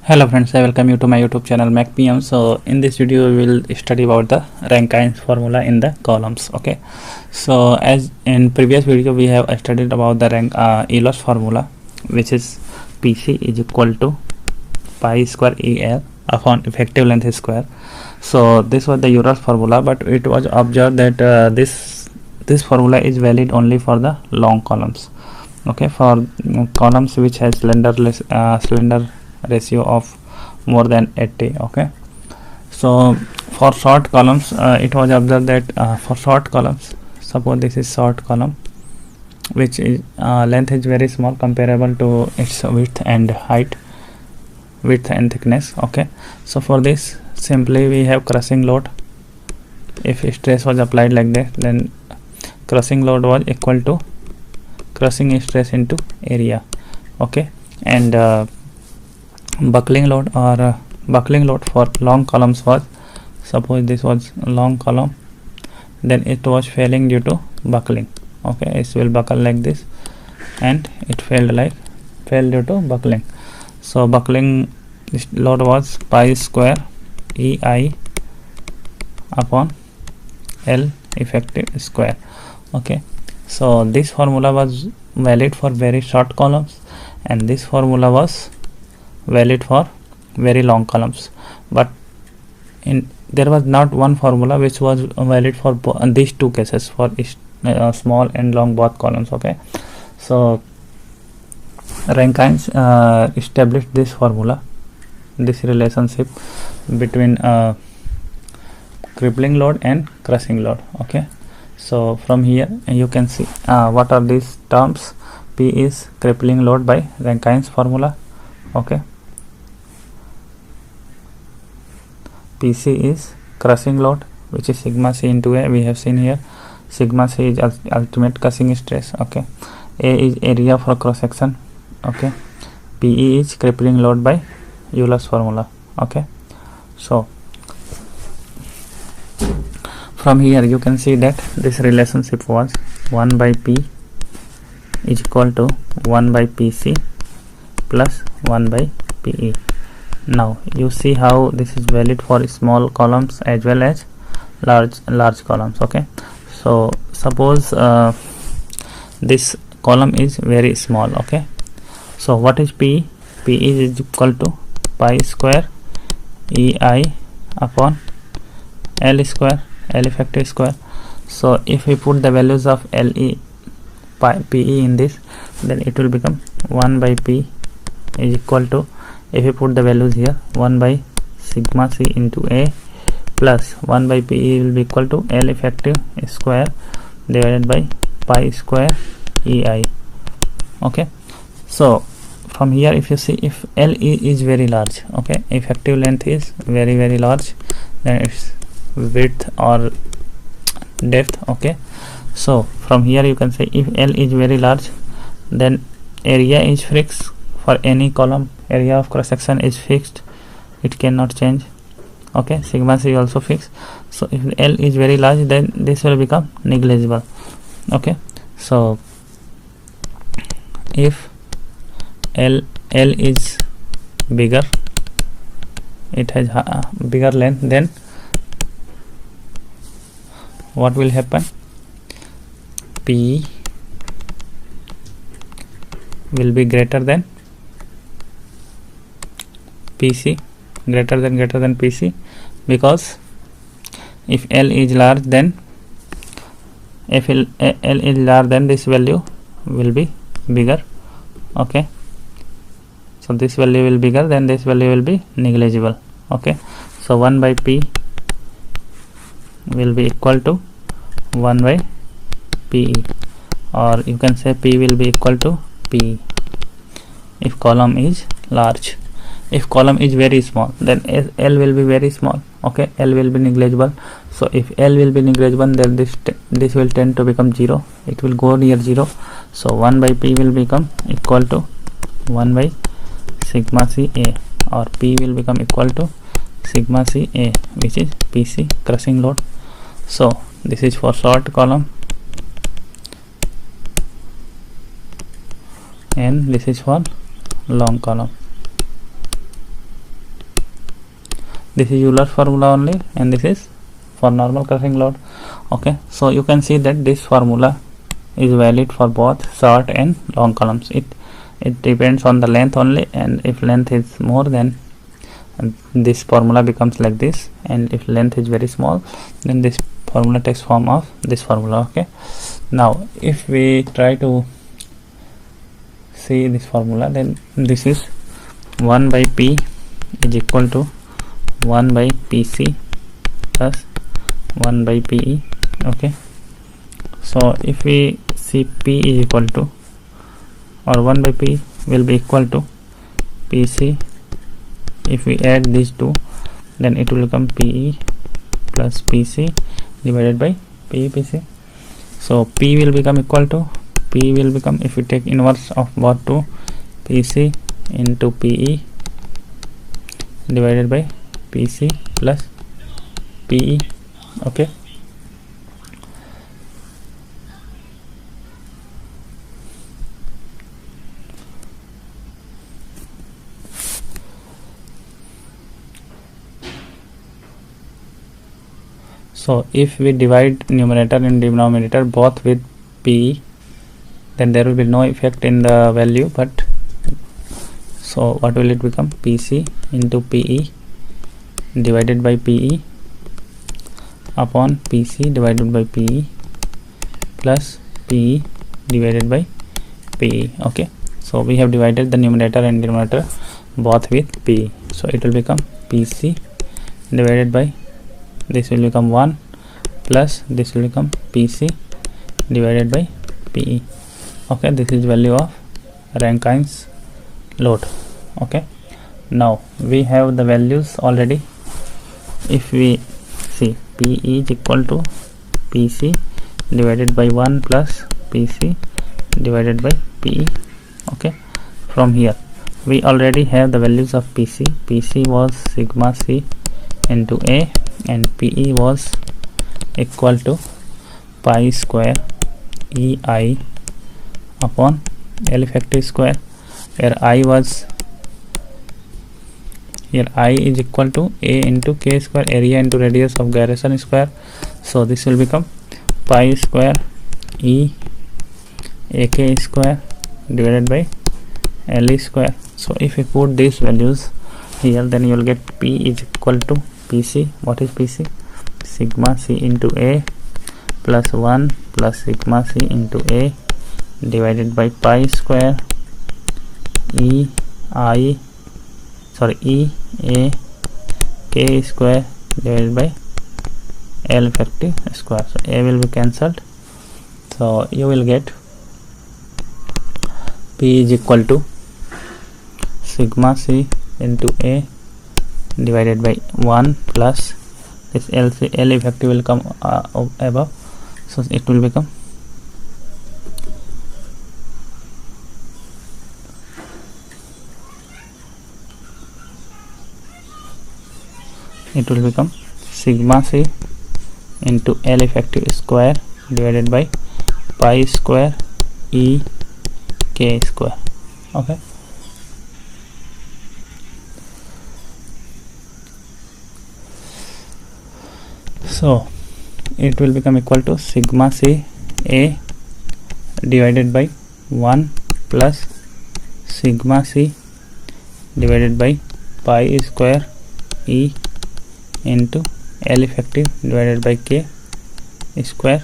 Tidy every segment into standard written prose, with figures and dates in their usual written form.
Hello friends, I welcome you to my YouTube channel MacPM. So in this video we will study about the Rankine's formula in the columns. Okay, so as in previous video we have studied about the Euler's formula, which is PC is equal to pi square EL upon effective length square. So this was the Euler's formula, but it was observed that this formula is valid only for the long columns. Okay, for columns which has slender ratio of more than 80. Okay, so for short columns it was observed that for short columns, suppose this is short column which is length is very small comparable to its width and thickness. Okay, so for this simply we have crushing load. If stress was applied like that, then crushing load was equal to crushing stress into area. Okay, and buckling load for long columns was, suppose this was long column, then it was failing due to buckling. Okay, it will buckle like this and it fell due to buckling. So buckling load was pi square EI upon L effective square. Okay, so this formula was valid for very short columns and this formula was valid for very long columns, but there was not one formula which was valid for these two cases, for small and long both columns. Okay, so Rankine established this formula, this relationship between crippling load and crushing load. Okay, so from here you can see what are these terms. P is crippling load by Rankine's formula. Okay, PC is crushing load, which is sigma c into A. We have seen here sigma c is ultimate crushing stress. Okay, A is area for cross section. Okay, PE is crippling load by Euler's formula. Okay, so from here you can see that this relationship was 1 by P is equal to 1 by PC plus 1 by PE. Now you see how this is valid for small columns as well as large columns. Okay, so suppose this column is very small. Okay, so what is P? P is equal to pi square EI upon L square, L effective square. So if we put the values of LE PE in this, then it will become 1 by P is equal to, if you put the values here, 1 by sigma c into A plus 1 by PE will be equal to L effective square divided by pi square EI. Okay, so from here if you see, if LE is very large, okay, effective length is very large, then its width or depth. Okay, so from here you can say if L is very large, then area is fixed for any column. Area of cross section is fixed, it cannot change. Okay, sigma c also fixed. So if L is very large, then this will become negligible. Okay, so if L is bigger, it has bigger length, then what will happen? P will be greater than PC, greater than PC, because if L is large, then if L is large, then this value will be bigger. Okay, so this value will be bigger, then this value will be negligible. Okay, so 1 by P will be equal to 1 by PE, or you can say P will be equal to PE if column is large. If column is very small, then L will be very small. Okay, L will be negligible. So if L will be negligible, then this will tend to become 0. It will go near 0. So 1 by P will become equal to 1 by sigma c A, or P will become equal to sigma c A, which is PC crushing load. So this is for short column and this is for long column. This is Euler's formula only, and this is for normal crushing load. Okay, so you can see that this formula is valid for both short and long columns. It depends on the length only, and if length is more, then this formula becomes like this, and if length is very small, then this formula takes form of this formula. Okay, now if we try to see this formula, then this is 1 by P is equal to 1 by PC plus 1 by PE. Okay, so if we see P is equal to, or 1 by P will be equal to PC, if we add these two, then it will become PE plus PC divided by PE PC. So P will become equal to, P will become, if we take inverse of both two, PC into PE divided by PC plus PE. Okay, so if we divide numerator and denominator both with PE, then there will be no effect in the value, but so what will it become? PC into PE divided by PE upon PC divided by PE plus PE divided by PE. Okay, so we have divided the numerator and denominator both with PE, so it will become PC divided by, this will become 1 plus this will become PC divided by PE. Okay, this is value of Rankine's load. Okay, now we have the values already. If we see, P is equal to PC divided by 1 plus PC divided by PE. Okay, from here we already have the values of PC. PC was sigma C into A, and PE was equal to pi square EI upon L effective square, where I was, here I is equal to A into K square, area into radius of gyration square. So this will become pi square E AK square divided by L square. So if we put these values here, then you will get P is equal to PC. What is PC? Sigma C into A plus 1 plus sigma C into A divided by pi square E A K square divided by L effective square. So A will be cancelled, so you will get P is equal to sigma C into A divided by 1 plus this L effective will come above, so it will become sigma C into L effective square divided by pi square E K square. Okay, so it will become equal to sigma C A divided by 1 plus sigma C divided by pi square E into L effective divided by K square.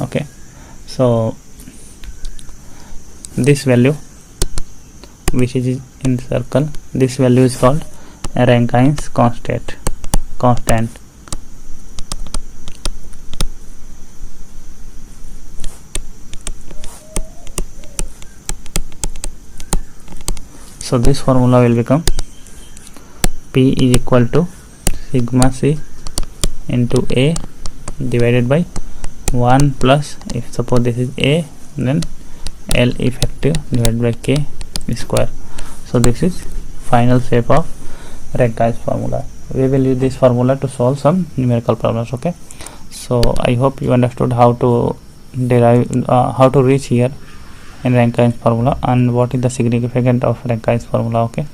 Okay, so this value which is in circle, this value is called Rankine's constant. So this formula will become P is equal to sigma C into A divided by 1 plus, if suppose this is A, then L effective divided by K square. So this is final shape of Rankine's formula. We will use this formula to solve some numerical problems. Okay, so I hope you understood how to derive how to reach here in Rankine's formula and what is the significance of Rankine's formula. Okay.